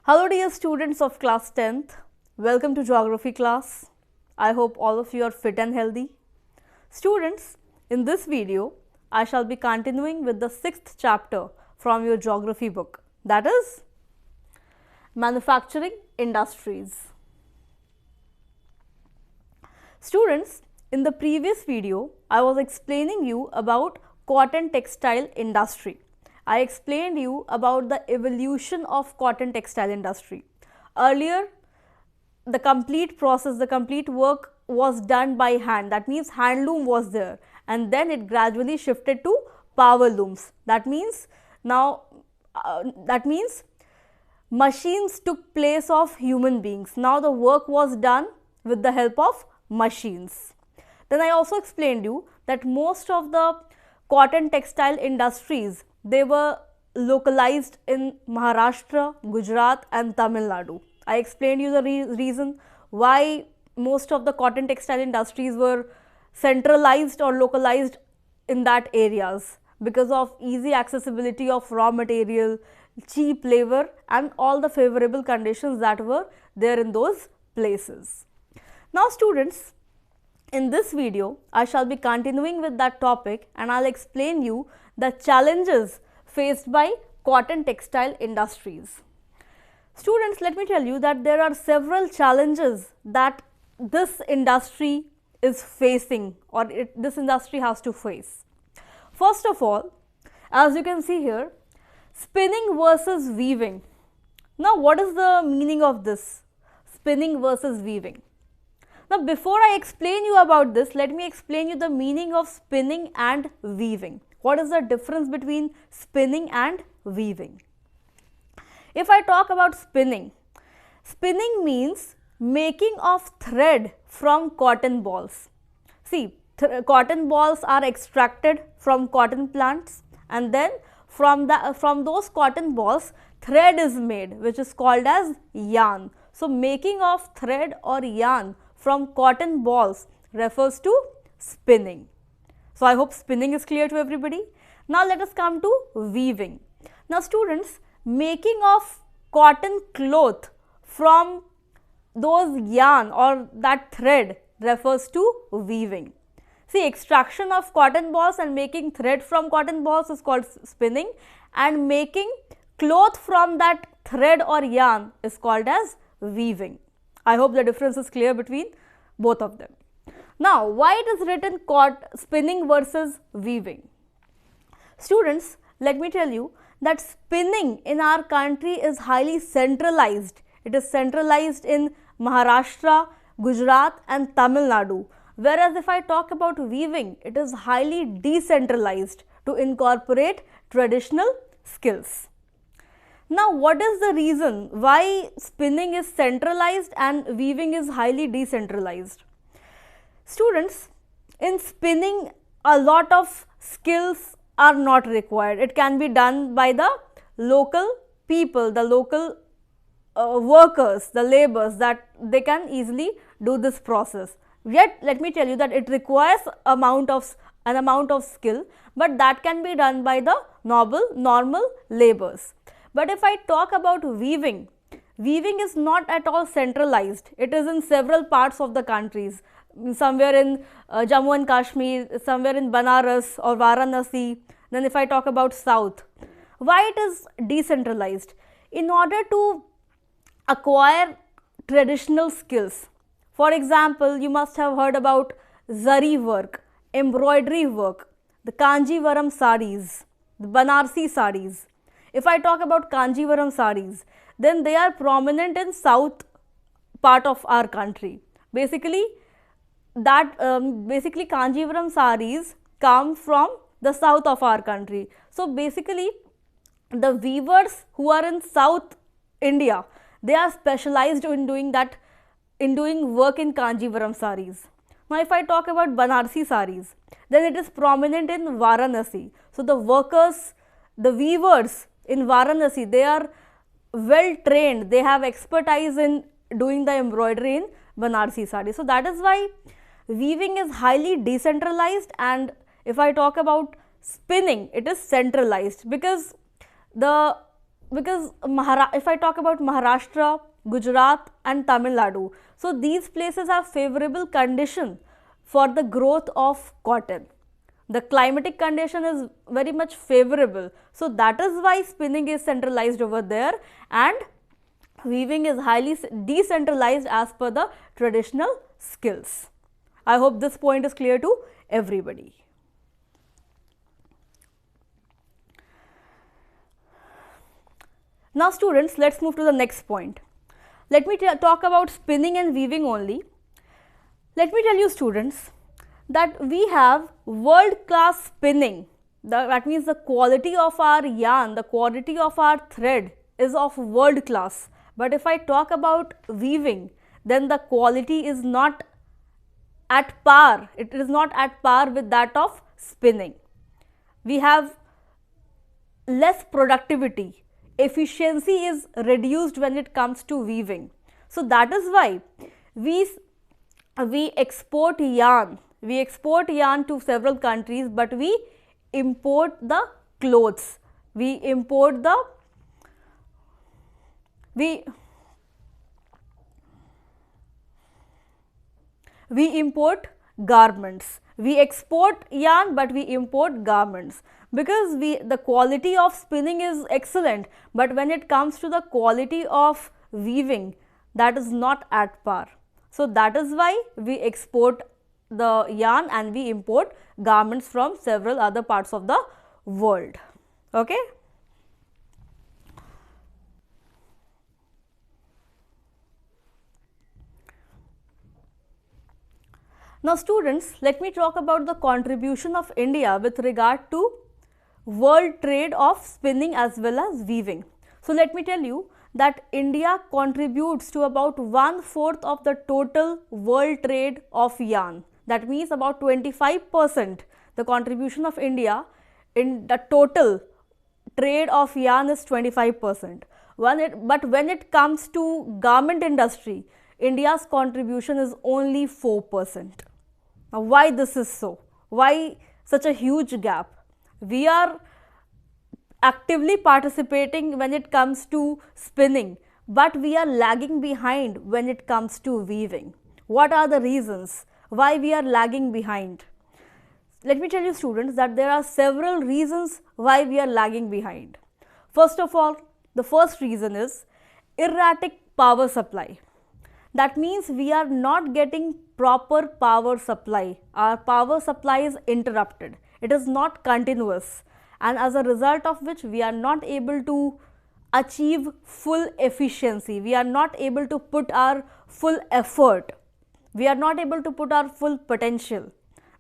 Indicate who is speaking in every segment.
Speaker 1: Hello dear students of class 10th, welcome to geography class. I hope all of you are fit and healthy. Students, in this video, I shall be continuing with the 6th chapter from your geography book, that is manufacturing industries. Students, in the previous video, I was explaining you about cotton textile industry. I explained you about the evolution of cotton textile industry. Earlier, the complete process, the complete work was done by hand. That means handloom was there, and then it gradually shifted to power looms. That means machines took place of human beings. Now the work was done with the help of machines. Then I also explained you that most of the cotton textile industries, they were localized in Maharashtra, Gujarat and Tamil Nadu. I explained you the reason why most of the cotton textile industries were centralized or localized in that areas, because of easy accessibility of raw material, cheap labor and all the favorable conditions that were there in those places. Now students, in this video, I shall be continuing with that topic and I will explain you the challenges faced by cotton textile industries. Students, let me tell you that there are several challenges that this industry is facing, or this industry has to face. First of all, as you can see here, spinning versus weaving. Now, what is the meaning of this? Spinning versus weaving. Now, before I explain you about this, let me explain you the meaning of spinning and weaving. What is the difference between spinning and weaving? If I talk about spinning, spinning means making of thread from cotton balls. See, cotton balls are extracted from cotton plants, and then from those cotton balls, thread is made, which is called as yarn. So, making of thread or yarn from cotton balls refers to spinning. So, I hope spinning is clear to everybody. Now, let us come to weaving. Now, students, making of cotton cloth from those yarn or that thread refers to weaving. See, extraction of cotton balls and making thread from cotton balls is called spinning, and making cloth from that thread or yarn is called as weaving. I hope the difference is clear between both of them. Now, why it is written spinning versus weaving? Students, let me tell you that spinning in our country is highly centralized. It is centralized in Maharashtra, Gujarat and Tamil Nadu. Whereas if I talk about weaving, it is highly decentralized to incorporate traditional skills. Now, what is the reason why spinning is centralized and weaving is highly decentralized? Students, in spinning, a lot of skills are not required. It can be done by the local people, the local workers, the laborers, that they can easily do this process. Yet, let me tell you that it requires an amount of skill, but that can be done by the normal laborers. But if I talk about weaving, weaving is not at all centralized. It is in several parts of the countries, somewhere in Jammu and Kashmir, somewhere in Banaras or Varanasi. Then if I talk about South, why it is decentralized? In order to acquire traditional skills, for example, you must have heard about zari work, embroidery work, the Kanjivaram sarees, the Banarsi sarees. If I talk about Kanjivaram sarees, then they are prominent in south part of our country. Basically, Kanjivaram sarees come from the south of our country. So, basically, the weavers who are in South India, they are specialized in doing work in Kanjivaram sarees. Now, if I talk about Banarsi sarees, then it is prominent in Varanasi. So, the workers, the weavers in Varanasi, they are well trained, they have expertise in doing the embroidery in Banarsi sarees. So, that is why weaving is highly decentralized, and if I talk about spinning, it is centralized, because the because if I talk about Maharashtra, Gujarat and Tamil Nadu, so these places have favorable condition for the growth of cotton. The climatic condition is very much favorable, so that is why spinning is centralized over there and weaving is highly decentralized as per the traditional skills. I hope this point is clear to everybody. Now students, let's move to the next point. Let me talk about spinning and weaving only. Let me tell you students that we have world class spinning. That means the quality of our yarn, the quality of our thread is of world class. But if I talk about weaving, then the quality is not at par. It is not at par with that of spinning. We have less productivity. Efficiency is reduced when it comes to weaving. So that is why we export yarn. We export yarn to several countries, but we import the clothes. We import the we import garments. We export yarn, but we import garments because the quality of spinning is excellent, but when it comes to the quality of weaving, that is not at par. So that is why we export the yarn and we import garments from several other parts of the world. Okay. Now students, let me talk about the contribution of India with regard to world trade of spinning as well as weaving. So let me tell you that India contributes to about 1/4 of the total world trade of yarn. That means about 25% the contribution of India in the total trade of yarn is 25%. But when it comes to garment industry, India's contribution is only 4%. Now, why this is so? Why such a huge gap? We are actively participating when it comes to spinning, but we are lagging behind when it comes to weaving. What are the reasons why we are lagging behind? Let me tell you students that there are several reasons why we are lagging behind. First of all, the first reason is erratic power supply. That means we are not getting proper power supply. Our power supply is interrupted. It is not continuous, and as a result of which we are not able to achieve full efficiency. We are not able to put our full effort. We are not able to put our full potential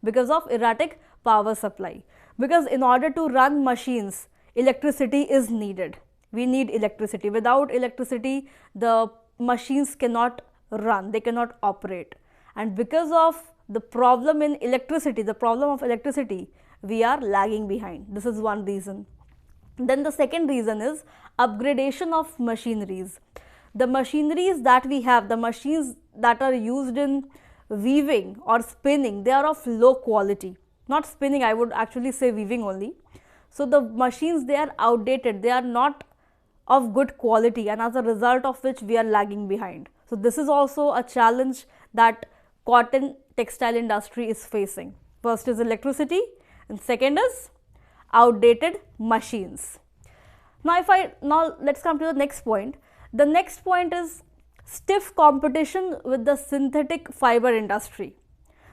Speaker 1: because of erratic power supply. Because in order to run machines, electricity is needed. We need electricity. Without electricity, the machines cannot run, they cannot operate. And because of the problem in electricity, the problem of electricity, we are lagging behind. This is one reason. Then the second reason is upgradation of machineries. The machineries that we have, the machines that are used in weaving or spinning, they are of low quality. Not spinning, I would actually say weaving only. So the machines, they are outdated, they are not of good quality, and as a result of which we are lagging behind. So this is also a challenge that cotton textile industry is facing. First is electricity and second is outdated machines. Now let's come to the next point. The next point is stiff competition with the synthetic fiber industry.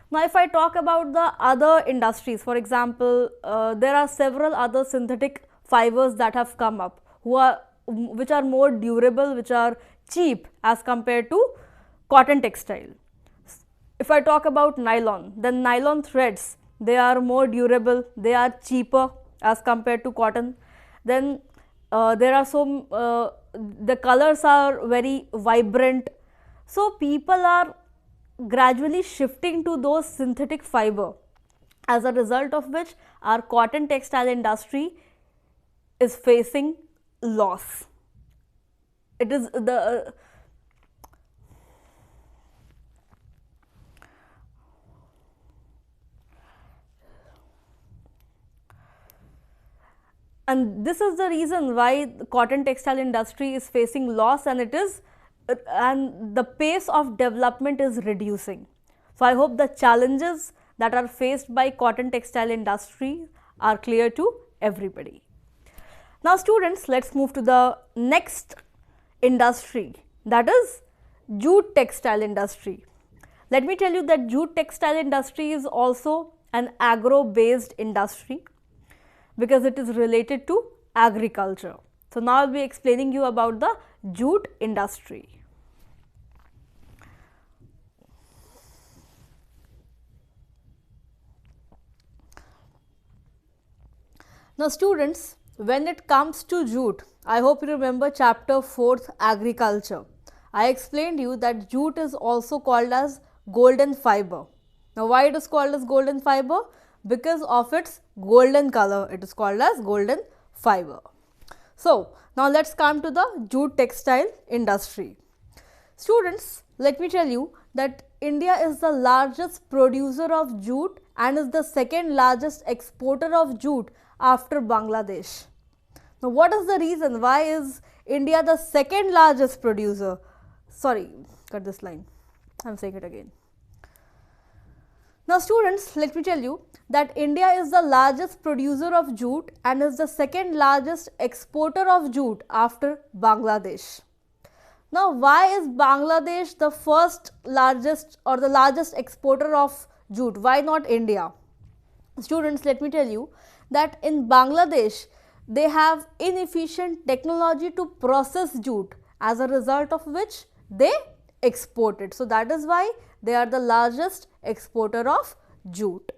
Speaker 1: Now if I talk about the other industries, for example, there are several other synthetic fibers that have come up which are more durable, which are cheap as compared to cotton textile. If I talk about nylon, then nylon threads, they are more durable, they are cheaper as compared to cotton. Then there are some, the colors are very vibrant. So people are gradually shifting to those synthetic fiber, as a result of which our cotton textile industry is facing loss. It is the and this is the reason why the cotton textile industry is facing loss, and the pace of development is reducing. So I hope the challenges that are faced by cotton textile industry are clear to everybody. Now students, let's move to the next industry, that is jute textile industry. Let me tell you that jute textile industry is also an agro based industry because it is related to agriculture. So now I will be explaining you about the jute industry. Now students, when it comes to jute, I hope you remember chapter 4th, agriculture. I explained you that jute is also called as golden fiber. Now why it is called as golden fiber? Because of its golden color, it is called as golden fiber. So now let's come to the jute textile industry. Students, let me tell you that India is the largest producer of jute and is the second largest exporter of jute after Bangladesh. Now what is the reason? Why is India the second largest producer? Sorry, cut this line. I am saying it again. Now students, let me tell you that India is the largest producer of jute and is the second largest exporter of jute after Bangladesh. Now why is Bangladesh the first largest or the largest exporter of jute? Why not India? Students, let me tell you that in Bangladesh they have inefficient technology to process jute, as a result of which they export it. So that is why they are the largest exporter of jute.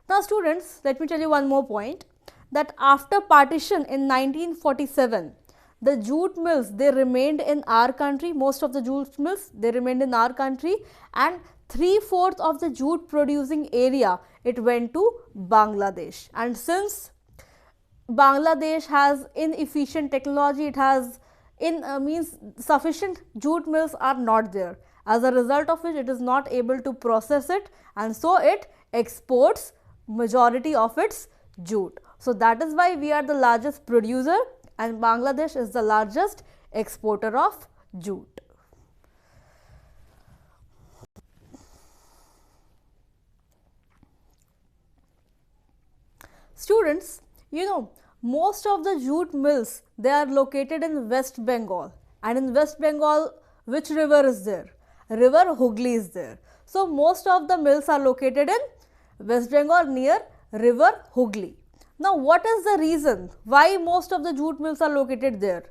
Speaker 1: Now students, let me tell you one more point, that after partition in 1947, the jute mills, they remained in our country. Most of the jute mills, they remained in our country, and 3/4 of the jute producing area, it went to Bangladesh. And since Bangladesh has inefficient technology, it has means sufficient jute mills are not there, as a result of which it is not able to process it, and so it exports majority of its jute. So that is why we are the largest producer and Bangladesh is the largest exporter of jute. Students, you know, most of the jute mills, they are located in West Bengal, and in West Bengal, which river is there? River Hooghly is there. So most of the mills are located in West Bengal near river Hooghly. Now what is the reason why most of the jute mills are located there?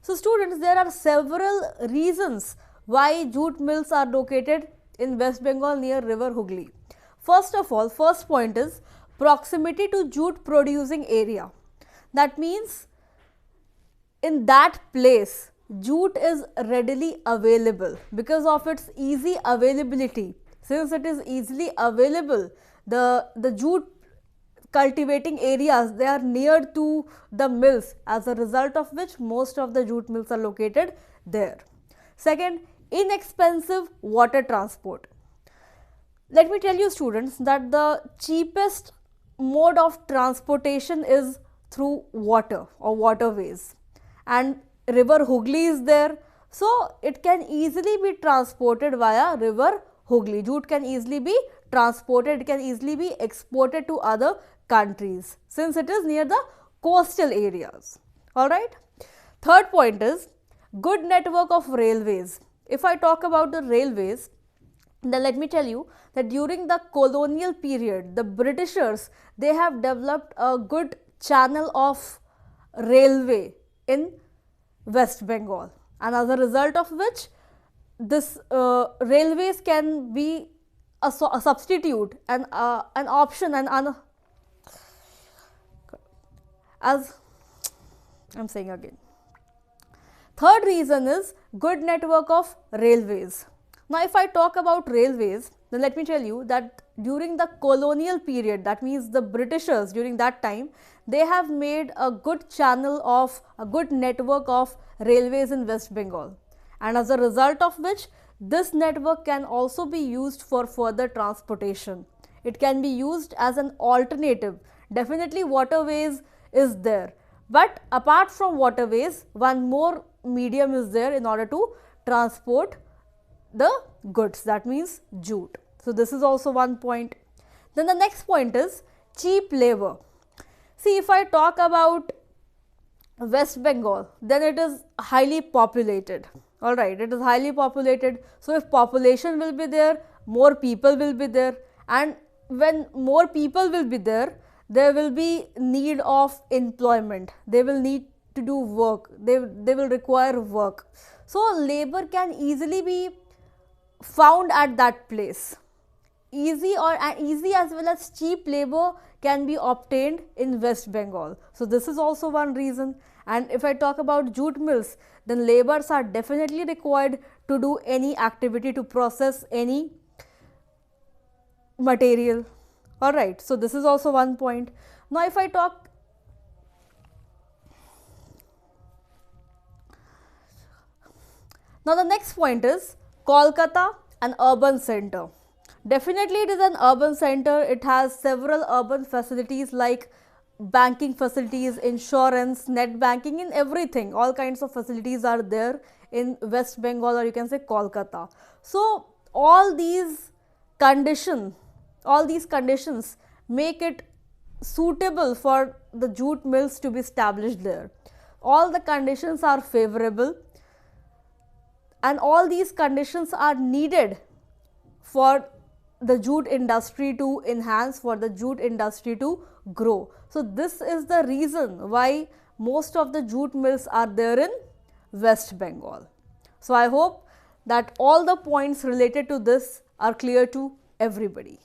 Speaker 1: So students, there are several reasons why jute mills are located in West Bengal near river Hooghly. First of all, first point is proximity to jute producing area. That means in that place jute is readily available because of its easy availability. Since it is easily available, the jute cultivating areas, they are near to the mills, as a result of which most of the jute mills are located there. Second, inexpensive water transport. Let me tell you students that the cheapest mode of transportation is through water or waterways, and river Hooghly is there, so it can easily be transported via river Hooghly. Jute can easily be transported, it can easily be exported to other countries since it is near the coastal areas. Alright. Third point is good network of railways. If I talk about the railways, then let me tell you that during the colonial period, the Britishers, they have developed a good channel of railway in West Bengal, and as a result of which this railways can be a substitute and an option, and as I'm saying again. Third reason is good network of railways. Now if I talk about railways, then let me tell you that during the colonial period, that means the Britishers during that time, they have made a good channel of a good network of railways in West Bengal, and as a result of which this network can also be used for further transportation. It can be used as an alternative. Definitely waterways is there, But apart from waterways, one more medium is there in order to transport the goods, that means jute. So this is also one point. Then the next point is cheap labor. See, if I talk about West Bengal, then it is highly populated. Alright, it is highly populated. So if population will be there, more people will be there, and when more people will be there, there will be need of employment. They will need to do work. They will require work. So labor can easily be found at that place. Easy as well as cheap labor can be obtained in West Bengal. So this is also one reason. And if I talk about jute mills, then laborers are definitely required to do any activity, to process any material. Alright, so this is also one point. Now if I talk, now the next point is Kolkata, an urban center. Definitely it is an urban center. It has several urban facilities like banking facilities, insurance, net banking, in everything. All kinds of facilities are there in West Bengal, or you can say Kolkata. So all these conditions make it suitable for the jute mills to be established there. All the conditions are favorable, and all these conditions are needed for the jute industry to enhance, for the jute industry to grow. So this is the reason why most of the jute mills are there in West Bengal. So I hope that all the points related to this are clear to everybody.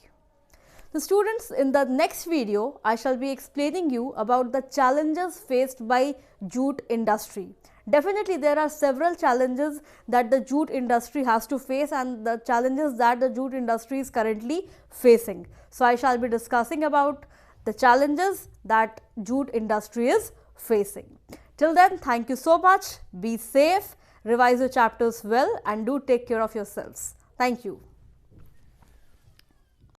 Speaker 1: So students, in the next video, I shall be explaining you about the challenges faced by jute industry. Definitely there are several challenges that the jute industry has to face, and the challenges that the jute industry is currently facing. So I shall be discussing about the challenges that jute industry is facing. Till then, thank you so much. Be safe, revise your chapters well, and do take care of yourselves. Thank you.